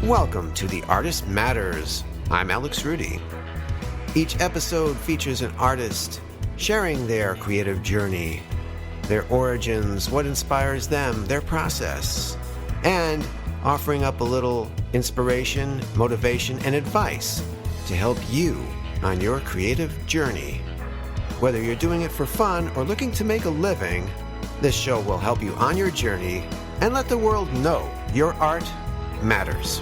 Welcome to The Artist Matters. I'm Alex Rudy. Each episode features an artist sharing their creative journey, their origins, what inspires them, their process, and offering up a little inspiration, motivation, and advice to help you on your creative journey. Whether you're doing it for fun or looking to make a living, this show will help you on your journey and let the world know your art matters.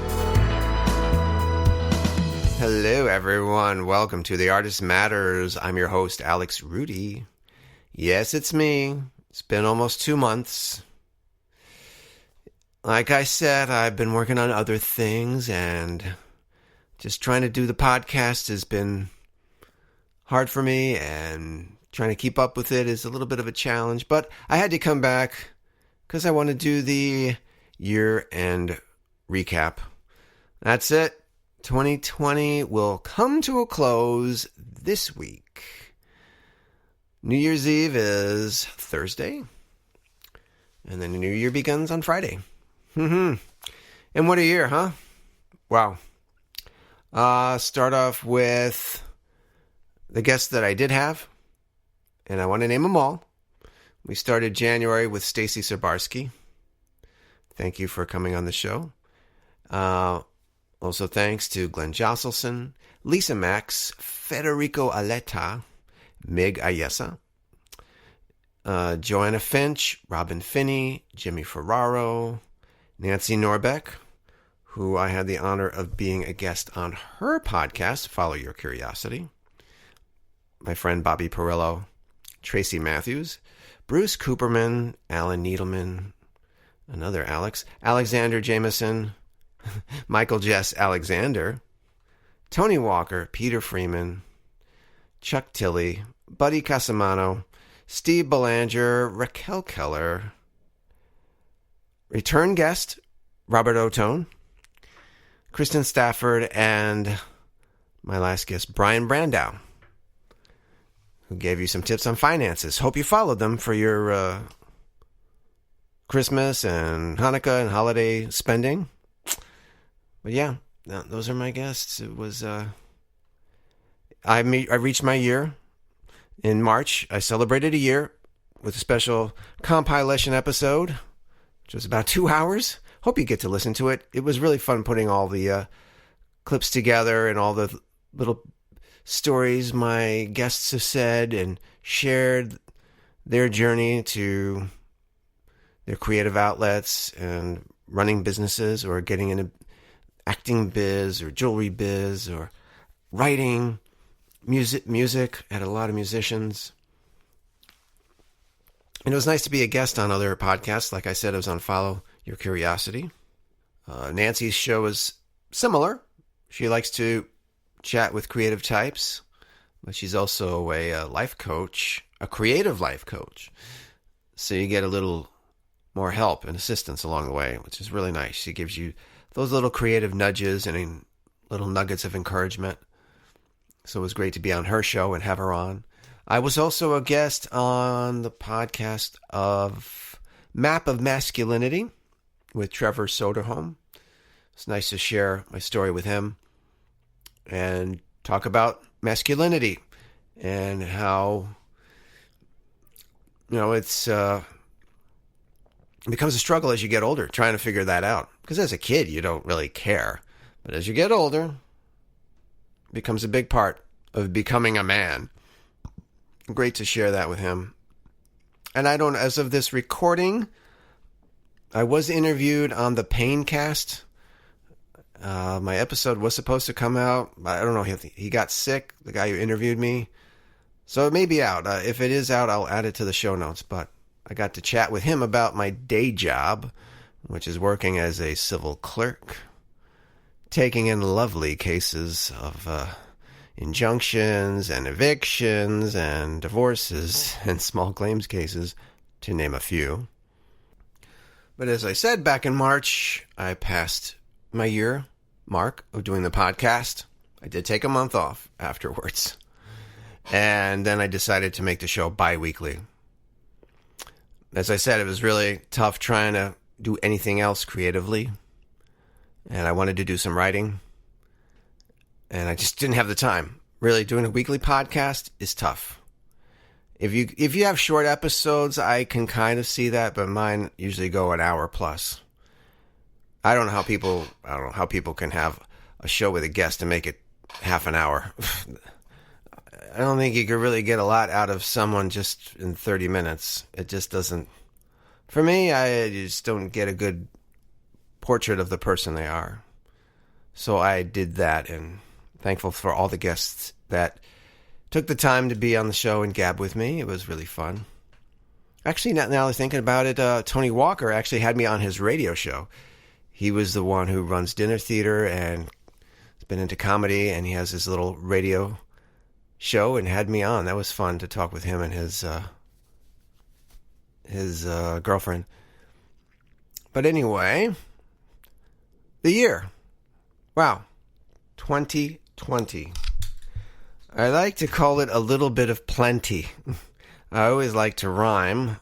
Hello, everyone. Welcome to The Artist Matters. I'm your host, Alex Rudy. Yes, it's me. It's been almost 2 months. Like I said, I've been working on other things, and just trying to do the podcast has been hard for me, and trying to keep up with it is a little bit of a challenge. But I had to come back because I want to do the year-end recap. That's it. 2020 will come to a close this week. New Year's Eve is Thursday, and then the new year begins on Friday. And what a year, huh? Wow. Start off with the guests that I did have, and I want to name them all. We started January with Stacy Sarbarsky. Thank you for coming on the show. Also thanks to Glenn Josselson, Lisa Max, Federico Aletta, Mig Ayesa, Joanna Finch, Robin Finney, Jimmy Ferraro, Nancy Norbeck, who I had the honor of being a guest on her podcast, Follow Your Curiosity, my friend Bobby Perillo, Tracy Matthews, Bruce Cooperman, Alan Needleman, another Alex, Alexander Jameson, Michael Jess Alexander, Tony Walker, Peter Freeman, Chuck Tilley, Buddy Casamano, Steve Belanger, Raquel Keller, return guest Robert Otone, Kristen Stafford, and my last guest Brian Brandow, who gave you some tips on finances. Hope you followed them for your Christmas and Hanukkah and holiday spending. But yeah, those are my guests. It was, I reached my year in March. I celebrated a year with a special compilation episode, which was about 2 hours. Hope you get to listen to it. It was really fun putting all the clips together and all the little stories my guests have said and shared their journey to their creative outlets and running businesses or getting into acting biz or jewelry biz or writing, music. Had a lot of musicians. And it was nice to be a guest on other podcasts. Like I said, I was on Follow Your Curiosity. Nancy's show is similar. She likes to chat with creative types, but she's also a life coach, a creative life coach. So you get a little more help and assistance along the way, which is really nice. She gives you those little creative nudges and little nuggets of encouragement. So it was great to be on her show and have her on. I was also a guest on the podcast of Map of Masculinity with Trevor Soderholm. It's nice to share my story with him and talk about masculinity and how, it's it becomes a struggle as you get older, trying to figure that out. Because as a kid, you don't really care. But as you get older, it becomes a big part of becoming a man. Great to share that with him. And as of this recording, I was interviewed on the Paincast. My episode was supposed to come out. I don't know, he got sick, the guy who interviewed me. So it may be out. If it is out, I'll add it to the show notes. But I got to chat with him about my day job, which is working as a civil clerk, taking in lovely cases of injunctions and evictions and divorces and small claims cases, to name a few. But as I said, back in March, I passed my year mark of doing the podcast. I did take a month off afterwards. And then I decided to make the show bi-weekly. As I said, it was really tough trying to do anything else creatively. and I wanted to do some writing, and I just didn't have the time. Really, doing a weekly podcast is tough. If you have short episodes, I can kind of see that, but mine usually go an hour plus. I don't know how people can have a show with a guest and make it half an hour. I don't think you could really get a lot out of someone just in 30 minutes. It just doesn't. For me, I just don't get a good portrait of the person they are. So I did that, and thankful for all the guests that took the time to be on the show and gab with me. It was really fun. Actually, now I was thinking about it, Tony Walker actually had me on his radio show. He was the one who runs dinner theater and has been into comedy, and he has his little radio show and had me on. That was fun to talk with him and his girlfriend. But anyway, the year. Wow. 2020. I like to call it a little bit of plenty. I always like to rhyme,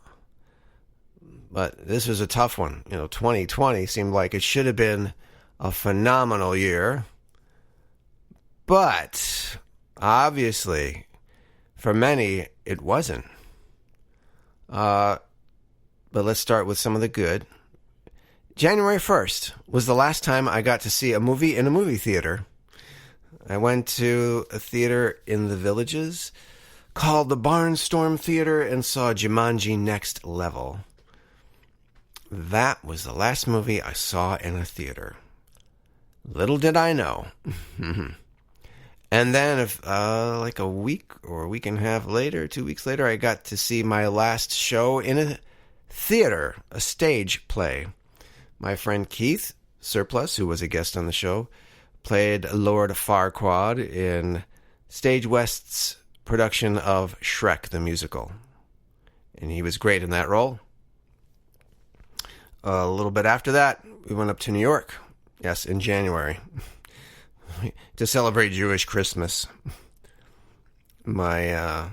but this was a tough one. 2020 seemed like it should have been a phenomenal year. But obviously, for many, it wasn't. But let's start with some of the good. January 1st was the last time I got to see a movie in a movie theater. I went to a theater in the Villages called the Barnstorm Theater and saw Jumanji Next Level. That was the last movie I saw in a theater. Little did I know. And then, like a week or a week and a half later, 2 weeks later, I got to see my last show in a theater, a stage play. My friend Keith Surplus, who was a guest on the show, played Lord Farquaad in Stage West's production of Shrek the Musical. And he was great in that role. A little bit after that, we went up to New York. Yes, in January. To celebrate Jewish Christmas. My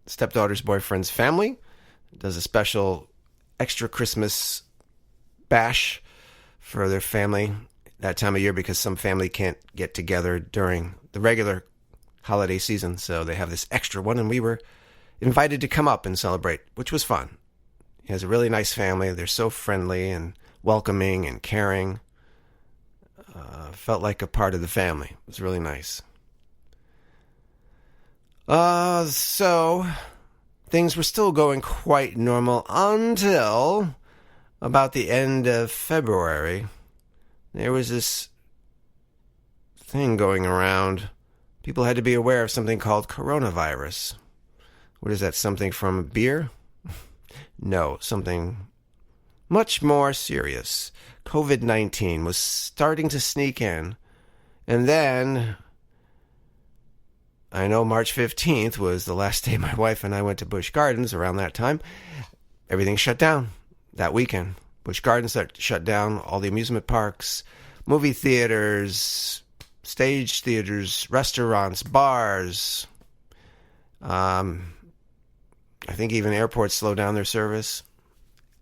stepdaughter's boyfriend's family does a special extra Christmas bash for their family that time of year because some family can't get together during the regular holiday season, so they have this extra one, and we were invited to come up and celebrate, which was fun. He has a really nice family. They're so friendly and welcoming and caring. Felt like a part of the family. It was really nice. So things were still going quite normal until about the end of February. There was this thing going around. People had to be aware of something called coronavirus. What is that, something from beer? No, something much more serious. COVID-19 was starting to sneak in. And then, I know March 15th was the last day my wife and I went to Busch Gardens. Around that time, everything shut down that weekend. Busch Gardens shut down, all the amusement parks, movie theaters, stage theaters, restaurants, bars. I think even airports slowed down their service.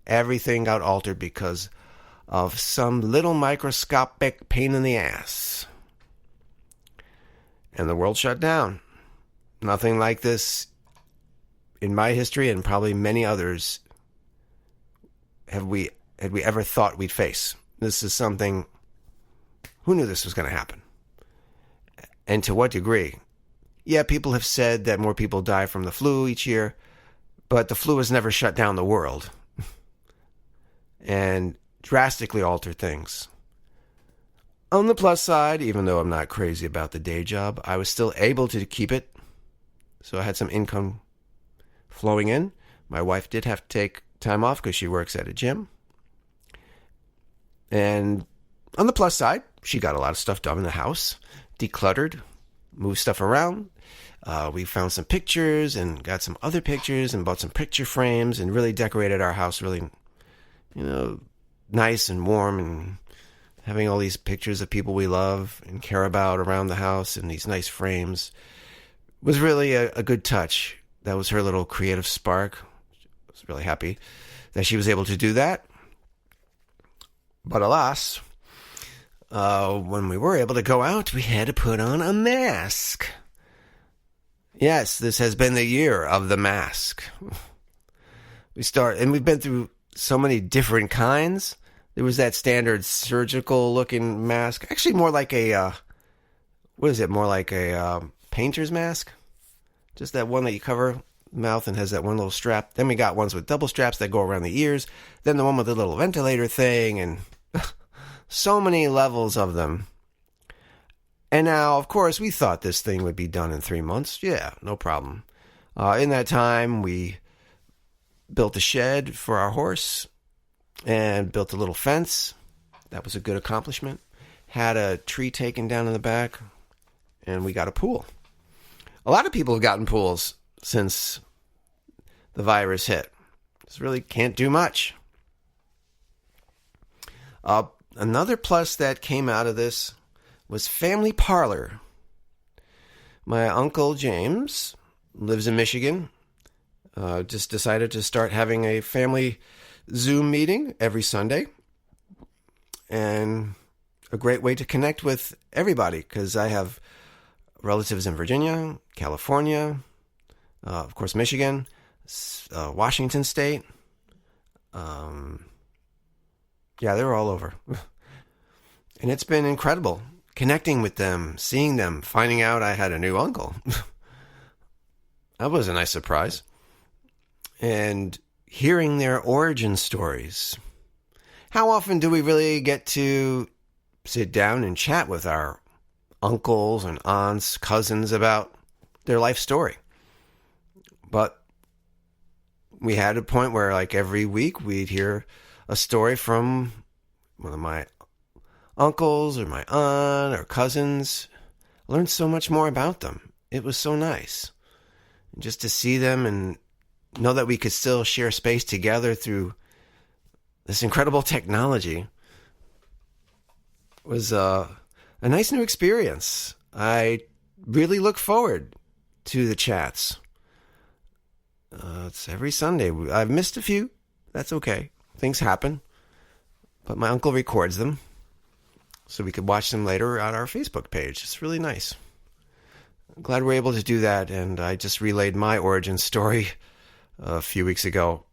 Everything got altered because of some little microscopic pain in the ass. And the world shut down. Nothing like this in my history, and probably many others, had we ever thought we'd face. This is something, who knew this was going to happen? And to what degree? Yeah, people have said that more people die from the flu each year, but the flu has never shut down the world and drastically altered things. On the plus side, even though I'm not crazy about the day job, I was still able to keep it. So I had some income flowing in. My wife did have to take time off because she works at a gym. And on the plus side, she got a lot of stuff done in the house, decluttered, moved stuff around. We found some pictures and got some other pictures and bought some picture frames and really decorated our house really, nice and warm, and having all these pictures of people we love and care about around the house in these nice frames was really a good touch. That was her little creative spark. I was really happy that she was able to do that. But alas, when we were able to go out, we had to put on a mask. Yes, this has been the year of the mask. We've been through so many different kinds. There was that standard surgical looking mask. Actually, more like a, more like a painter's mask? Just that one that you cover the mouth and has that one little strap. Then we got ones with double straps that go around the ears. Then the one with the little ventilator thing, and so many levels of them. And now, of course, we thought this thing would be done in 3 months. Yeah, no problem. In that time, we built a shed for our horse and built a little fence. That was a good accomplishment. Had a tree taken down in the back, and we got a pool. A lot of people have gotten pools since the virus hit. Just really can't do much. Another plus that came out of this was family parlor. My Uncle James lives in Michigan. Just decided to start having a family Zoom meeting every Sunday. And a great way to connect with everybody, because I have relatives in Virginia, California, of course, Michigan, Washington State. Yeah, they were all over. And it's been incredible connecting with them, seeing them, finding out I had a new uncle. That was a nice surprise. And hearing their origin stories. How often do we really get to sit down and chat with our uncles and aunts, cousins about their life story? But we had a point where, like, every week we'd hear a story from one of my uncles or my aunt or cousins. I learned so much more about them. It was so nice. Just to see them and know that we could still share space together through this incredible technology was a nice new experience. I really look forward to the chats. It's every Sunday. I've missed a few. That's okay. Things happen. But my uncle records them so we could watch them later on our Facebook page. It's really nice. I'm glad we're able to do that, and I just relayed my origin story a few weeks ago.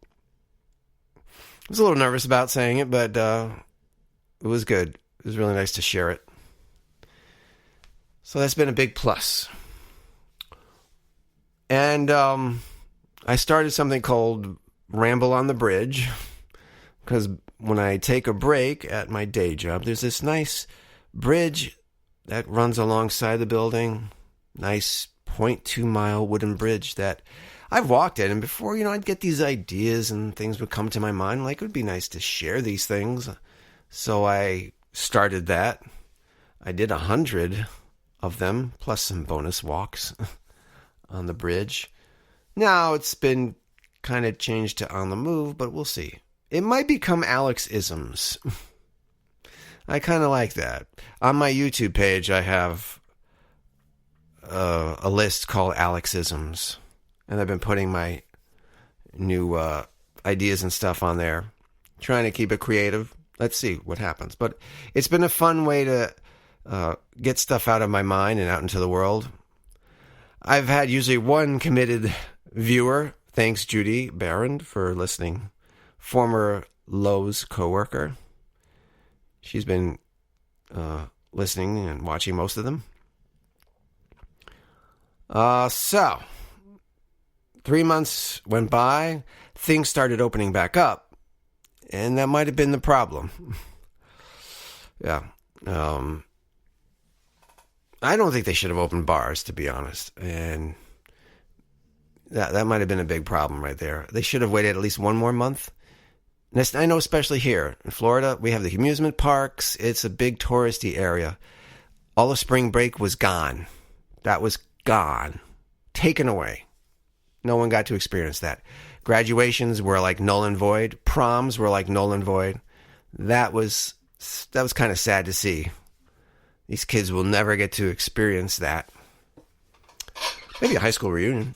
I was a little nervous about saying it, but it was good. It was really nice to share it. So that's been a big plus. And I started something called Ramble on the Bridge, because when I take a break at my day job, there's this nice bridge that runs alongside the building. Nice 0.2 mile wooden bridge that I've walked it. And before, I'd get these ideas and things would come to my mind. Like, it would be nice to share these things. So I started that. I did 100 of them, plus some bonus walks on the bridge. Now it's been kind of changed to On the Move, but we'll see. It might become Alex-isms. I kind of like that. On my YouTube page, I have a list called Alex-isms. And I've been putting my new ideas and stuff on there. Trying to keep it creative. Let's see what happens. But it's been a fun way to get stuff out of my mind and out into the world. I've had usually one committed viewer. Thanks, Judy Barron, for listening. Former Lowe's coworker. She's been listening and watching most of them. So, 3 months went by. Things started opening back up. And that might have been the problem. Yeah. I don't think they should have opened bars, to be honest. And that might have been a big problem right there. They should have waited at least one more month. And I know especially here in Florida, we have the amusement parks. It's a big touristy area. All of spring break was gone. That was gone. Taken away. No one got to experience that. Graduations were like null and void. Proms were like null and void. That was kind of sad to see. These kids will never get to experience that. Maybe a high school reunion.